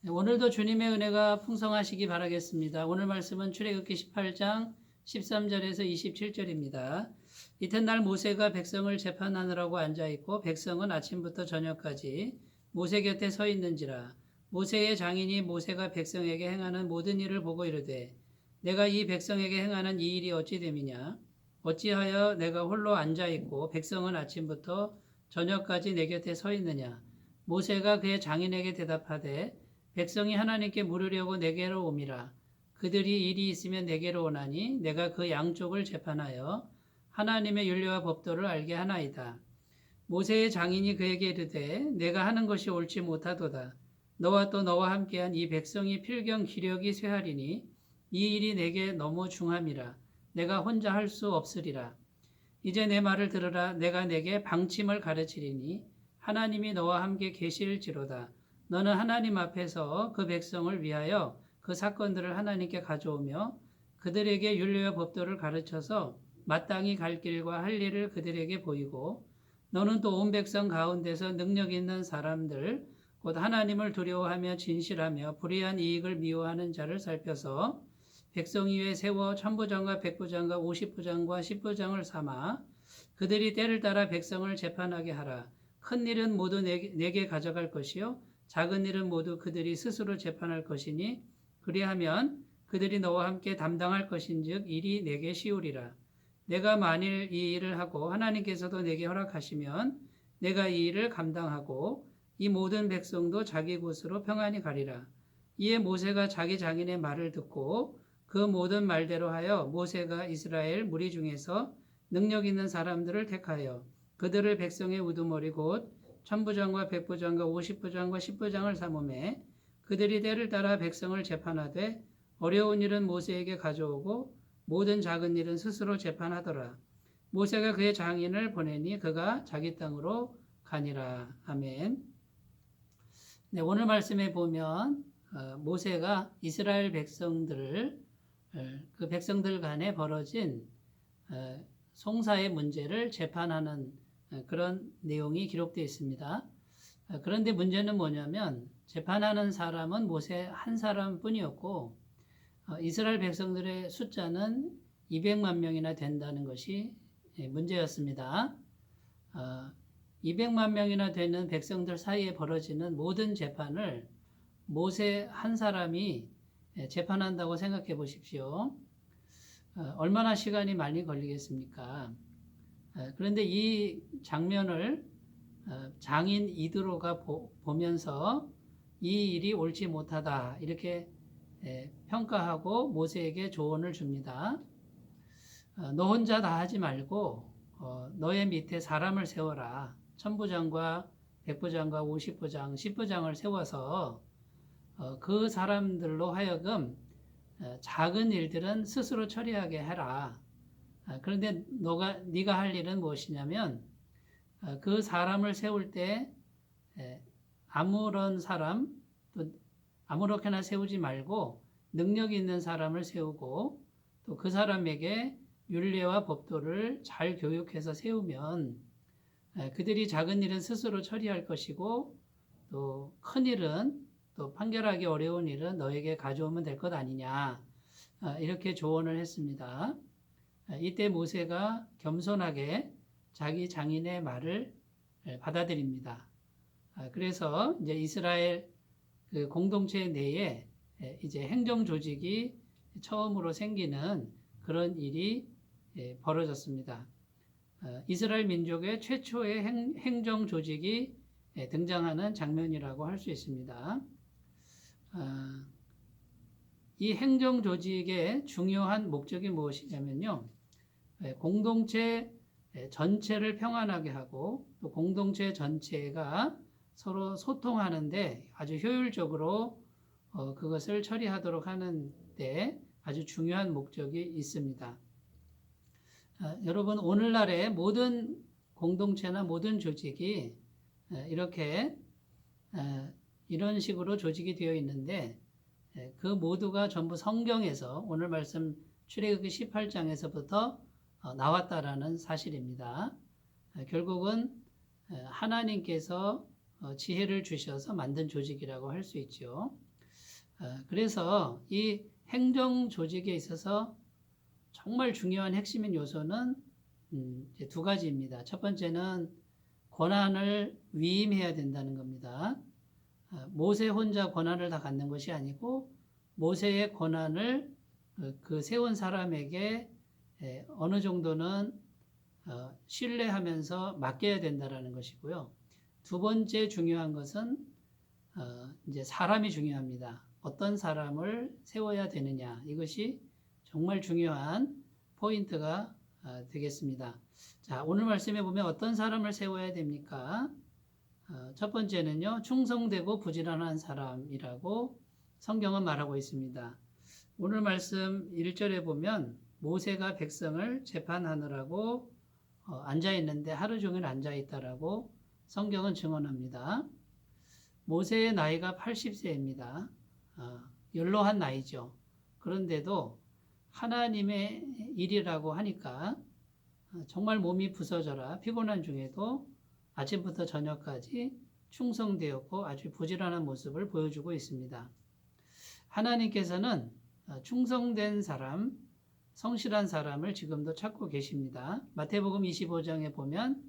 오늘도 주님의 은혜가 풍성하시기 바라겠습니다. 오늘 말씀은 출애굽기 18장 13절에서 27절입니다. 이튿날 모세가 백성을 재판하느라고 앉아있고 백성은 아침부터 저녁까지 모세 곁에 서 있는지라. 모세의 장인이 모세가 백성에게 행하는 모든 일을 보고 이르되 내가 이 백성에게 행하는 이 일이 어찌 됨이냐. 어찌하여 내가 홀로 앉아있고 백성은 아침부터 저녁까지 내 곁에 서 있느냐. 모세가 그의 장인에게 대답하되 백성이 하나님께 물으려고 내게로 옴이라. 그들이 일이 있으면 내게로 오나니 내가 그 양쪽을 재판하여 하나님의 율례와 법도를 알게 하나이다. 모세의 장인이 그에게 이르되 내가 하는 것이 옳지 못하도다. 너와 또 너와 함께한 이 백성이 필경 기력이 쇠하리니 이 일이 내게 너무 중함이라. 내가 혼자 할 수 없으리라. 이제 내 말을 들으라. 내가 내게 방침을 가르치리니 하나님이 너와 함께 계실지로다. 너는 하나님 앞에서 그 백성을 위하여 그 사건들을 하나님께 가져오며 그들에게 율례와 법도를 가르쳐서 마땅히 갈 길과 할 일을 그들에게 보이고 너는 또 온 백성 가운데서 능력 있는 사람들 곧 하나님을 두려워하며 진실하며 불의한 이익을 미워하는 자를 살펴서 백성 위에 세워 천부장과 백부장과 50부장과 10부장을 삼아 그들이 때를 따라 백성을 재판하게 하라. 큰 일은 모두 내게 가져갈 것이요 작은 일은 모두 그들이 스스로 재판할 것이니 그리하면 그들이 너와 함께 담당할 것인즉 일이 내게 쉬우리라. 내가 만일 이 일을 하고 하나님께서도 내게 허락하시면 내가 이 일을 감당하고 이 모든 백성도 자기 곳으로 평안히 가리라. 이에 모세가 자기 장인의 말을 듣고 그 모든 말대로 하여 모세가 이스라엘 무리 중에서 능력 있는 사람들을 택하여 그들을 백성의 우두머리 곧 천부장과 백부장과 50부장과 10부장을 삼음에 그들이 때를 따라 백성을 재판하되 어려운 일은 모세에게 가져오고 모든 작은 일은 스스로 재판하더라. 모세가 그의 장인을 보내니 그가 자기 땅으로 가니라. 아멘. 네, 오늘 말씀에 보면 모세가 이스라엘 백성들을 그 백성들 간에 벌어진 송사의 문제를 재판하는 그런 내용이 기록되어 있습니다. 그런데 문제는 뭐냐면 재판하는 사람은 모세 한 사람뿐이었고 이스라엘 백성들의 숫자는 200만 명이나 된다는 것이 문제였습니다. 200만 명이나 되는 백성들 사이에 벌어지는 모든 재판을 모세 한 사람이 재판한다고 생각해 보십시오. 얼마나 시간이 많이 걸리겠습니까? 그런데 이 장면을 장인 이드로가 보면서 이 일이 옳지 못하다 이렇게 평가하고 모세에게 조언을 줍니다. 너 혼자 다 하지 말고 너의 밑에 사람을 세워라. 천부장과 백부장과 50부장, 10부장을 세워서 그 사람들로 하여금 작은 일들은 스스로 처리하게 해라. 그런데 네가 할 일은 무엇이냐면 그 사람을 세울 때 아무런 사람 또 아무렇게나 세우지 말고 능력 있는 사람을 세우고 또 그 사람에게 율례와 법도를 잘 교육해서 세우면 그들이 작은 일은 스스로 처리할 것이고 또 큰 일은 또 판결하기 어려운 일은 너에게 가져오면 될 것 아니냐 이렇게 조언을 했습니다. 이때 모세가 겸손하게 자기 장인의 말을 받아들입니다. 그래서 이제 이스라엘 그 공동체 내에 이제 행정 조직이 처음으로 생기는 그런 일이 벌어졌습니다. 이스라엘 민족의 최초의 행정 조직이 등장하는 장면이라고 할 수 있습니다. 이 행정 조직의 중요한 목적이 무엇이냐면요. 공동체 전체를 평안하게 하고 또 공동체 전체가 서로 소통하는데 아주 효율적으로 그것을 처리하도록 하는데 아주 중요한 목적이 있습니다. 여러분 오늘날의 모든 공동체나 모든 조직이 이렇게 이런 식으로 조직이 되어 있는데 그 모두가 전부 성경에서 오늘 말씀 출애굽기 18장에서부터 나왔다라는 사실입니다. 결국은 하나님께서 지혜를 주셔서 만든 조직이라고 할 수 있죠. 그래서 이 행정 조직에 있어서 정말 중요한 핵심인 요소는 이제 두 가지입니다. 첫 번째는 권한을 위임해야 된다는 겁니다. 모세 혼자 권한을 다 갖는 것이 아니고 모세의 권한을 그 세운 사람에게 어느 정도는 신뢰하면서 맡겨야 된다는 것이고요. 두 번째 중요한 것은 이제 사람이 중요합니다. 어떤 사람을 세워야 되느냐, 이것이 정말 중요한 포인트가 되겠습니다. 자, 오늘 말씀에 보면 어떤 사람을 세워야 됩니까? 첫 번째는요, 충성되고 부지런한 사람이라고 성경은 말하고 있습니다. 오늘 말씀 1절에 보면 모세가 백성을 재판하느라고 앉아 있는데 하루 종일 앉아 있다라고 성경은 증언합니다. 모세의 나이가 80세입니다. 연로한 나이죠. 그런데도 하나님의 일이라고 하니까 정말 몸이 부서져라 피곤한 중에도 아침부터 저녁까지 충성되었고 아주 부지런한 모습을 보여주고 있습니다. 하나님께서는 충성된 사람, 성실한 사람을 지금도 찾고 계십니다. 마태복음 25장에 보면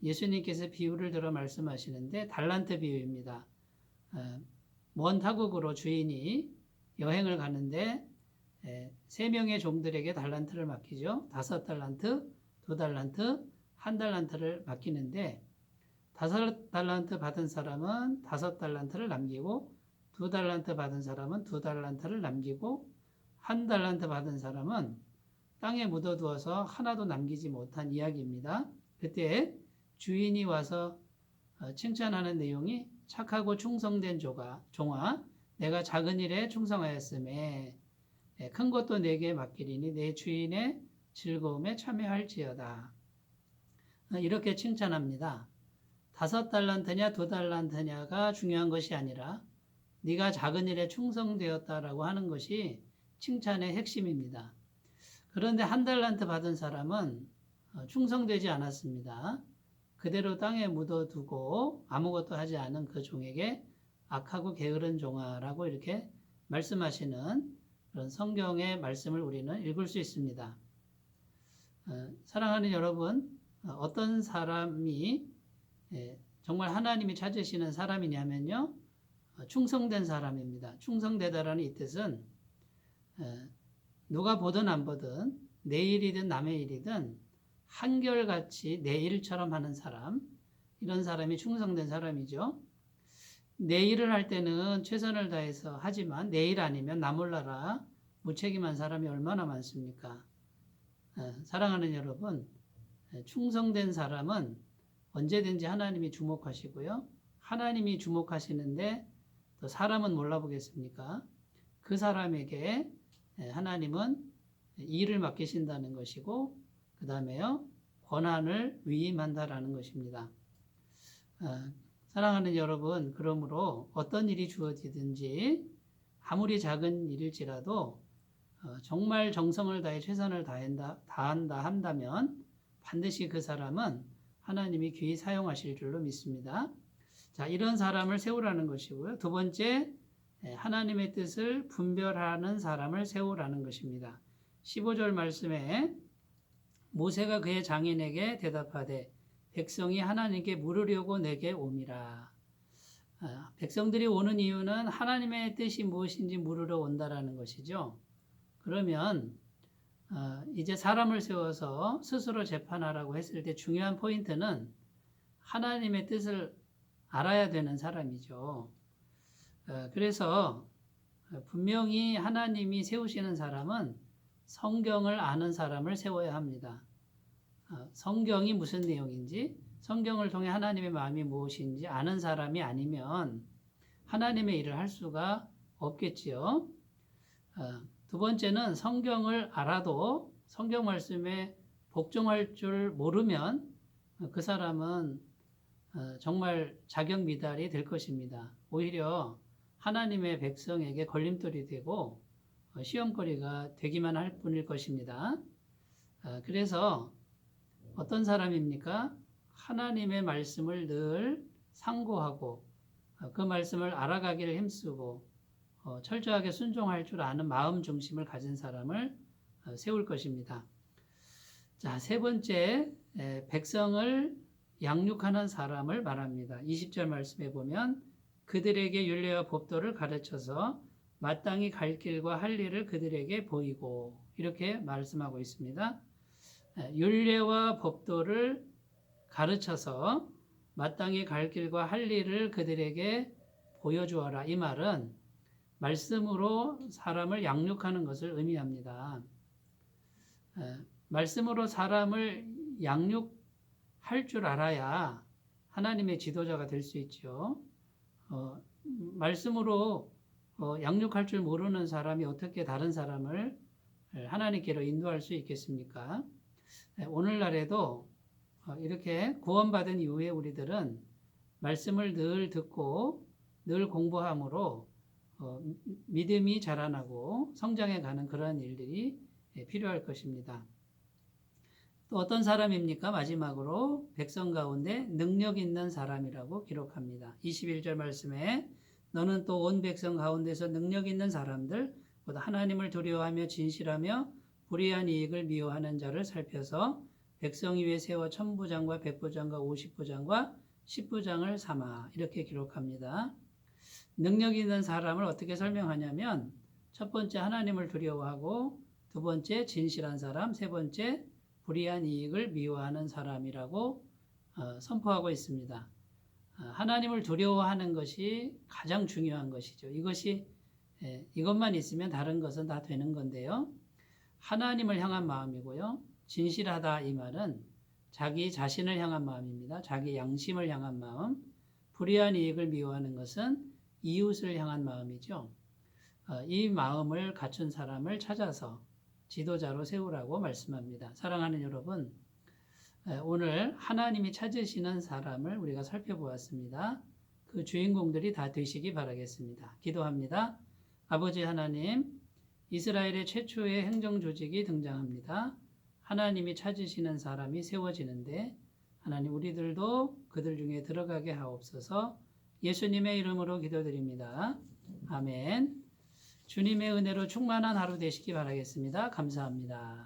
예수님께서 비유를 들어 말씀하시는데 달란트 비유입니다. 먼 타국으로 주인이 여행을 가는데 3명의 종들에게 달란트를 맡기죠. 5달란트, 2달란트, 1달란트를 맡기는데 5달란트 받은 사람은 5달란트를 남기고 2달란트 받은 사람은 2달란트를 남기고 1달란트 받은 사람은 땅에 묻어두어서 하나도 남기지 못한 이야기입니다. 그때 주인이 와서 칭찬하는 내용이 착하고 충성된 종아 내가 작은 일에 충성하였음에 큰 것도 내게 맡기리니 내 주인의 즐거움에 참여할지어다. 이렇게 칭찬합니다. 5달란트냐 2달란트냐가 중요한 것이 아니라 네가 작은 일에 충성되었다라고 하는 것이 칭찬의 핵심입니다. 그런데 1달란트 받은 사람은 충성되지 않았습니다. 그대로 땅에 묻어두고 아무것도 하지 않은 그 종에게 악하고 게으른 종아라고 이렇게 말씀하시는 그런 성경의 말씀을 우리는 읽을 수 있습니다. 사랑하는 여러분, 어떤 사람이 정말 하나님이 찾으시는 사람이냐면요, 충성된 사람입니다. 충성되다라는 이 뜻은 누가 보든 안 보든 내 일이든 남의 일이든 한결같이 내 일처럼 하는 사람, 이런 사람이 충성된 사람이죠. 내 일을 할 때는 최선을 다해서 하지만 내 일 아니면 나 몰라라 무책임한 사람이 얼마나 많습니까? 사랑하는 여러분, 충성된 사람은 언제든지 하나님이 주목하시고요. 하나님이 주목하시는데 또 사람은 몰라보겠습니까? 그 사람에게 하나님은 일을 맡기신다는 것이고 그 다음에요 권한을 위임한다라는 것입니다. 사랑하는 여러분, 그러므로 어떤 일이 주어지든지 아무리 작은 일일지라도 정말 정성을 다해 최선을 다한다 한다면 반드시 그 사람은 하나님이 귀히 사용하실 줄로 믿습니다. 자, 이런 사람을 세우라는 것이고요. 두 번째, 하나님의 뜻을 분별하는 사람을 세우라는 것입니다. 15절 말씀에 모세가 그의 장인에게 대답하되 백성이 하나님께 물으려고 내게 옴이라. 백성들이 오는 이유는 하나님의 뜻이 무엇인지 물으러 온다라는 것이죠. 그러면 이제 사람을 세워서 스스로 재판하라고 했을 때 중요한 포인트는 하나님의 뜻을 알아야 되는 사람이죠. 그래서 분명히 하나님이 세우시는 사람은 성경을 아는 사람을 세워야 합니다. 성경이 무슨 내용인지, 성경을 통해 하나님의 마음이 무엇인지 아는 사람이 아니면 하나님의 일을 할 수가 없겠지요. 두 번째는 성경을 알아도 성경 말씀에 복종할 줄 모르면 그 사람은 정말 자격 미달이 될 것입니다. 오히려 하나님의 백성에게 걸림돌이 되고 시험거리가 되기만 할 뿐일 것입니다. 그래서 어떤 사람입니까? 하나님의 말씀을 늘 상고하고 그 말씀을 알아가기를 힘쓰고 철저하게 순종할 줄 아는 마음 중심을 가진 사람을 세울 것입니다. 자, 세 번째, 백성을 양육하는 사람을 말합니다. 20절 말씀에 보면 그들에게 율례와 법도를 가르쳐서 마땅히 갈 길과 할 일을 그들에게 보이고 이렇게 말씀하고 있습니다. 율례와 법도를 가르쳐서 마땅히 갈 길과 할 일을 그들에게 보여주어라. 이 말은 말씀으로 사람을 양육하는 것을 의미합니다. 말씀으로 사람을 양육할 줄 알아야 하나님의 지도자가 될 수 있죠. 말씀으로 양육할 줄 모르는 사람이 어떻게 다른 사람을 하나님께로 인도할 수 있겠습니까? 오늘날에도 이렇게 구원받은 이후에 우리들은 말씀을 늘 듣고 늘 공부함으로 믿음이 자라나고 성장해 가는 그런 일들이 필요할 것입니다. 또 어떤 사람입니까? 마지막으로 백성 가운데 능력 있는 사람이라고 기록합니다. 21절 말씀에 너는 또 온 백성 가운데서 능력 있는 사람들, 곧 하나님을 두려워하며 진실하며 불의한 이익을 미워하는 자를 살펴서 백성 위에 세워 천부장과 백부장과 50부장과 10부장을 삼아 이렇게 기록합니다. 능력 있는 사람을 어떻게 설명하냐면 첫 번째 하나님을 두려워하고 두 번째 진실한 사람, 세 번째 불의한 이익을 미워하는 사람이라고 선포하고 있습니다. 하나님을 두려워하는 것이 가장 중요한 것이죠. 이것만 있으면 다른 것은 다 되는 건데요. 하나님을 향한 마음이고요. 진실하다 이 말은 자기 자신을 향한 마음입니다. 자기 양심을 향한 마음. 불의한 이익을 미워하는 것은 이웃을 향한 마음이죠. 이 마음을 갖춘 사람을 찾아서 지도자로 세우라고 말씀합니다. 사랑하는 여러분, 오늘 하나님이 찾으시는 사람을 우리가 살펴보았습니다. 그 주인공들이 다 되시기 바라겠습니다. 기도합니다. 아버지 하나님, 이스라엘의 최초의 행정조직이 등장합니다. 하나님이 찾으시는 사람이 세워지는데 하나님 우리들도 그들 중에 들어가게 하옵소서. 예수님의 이름으로 기도드립니다. 아멘. 주님의 은혜로 충만한 하루 되시기 바라겠습니다. 감사합니다.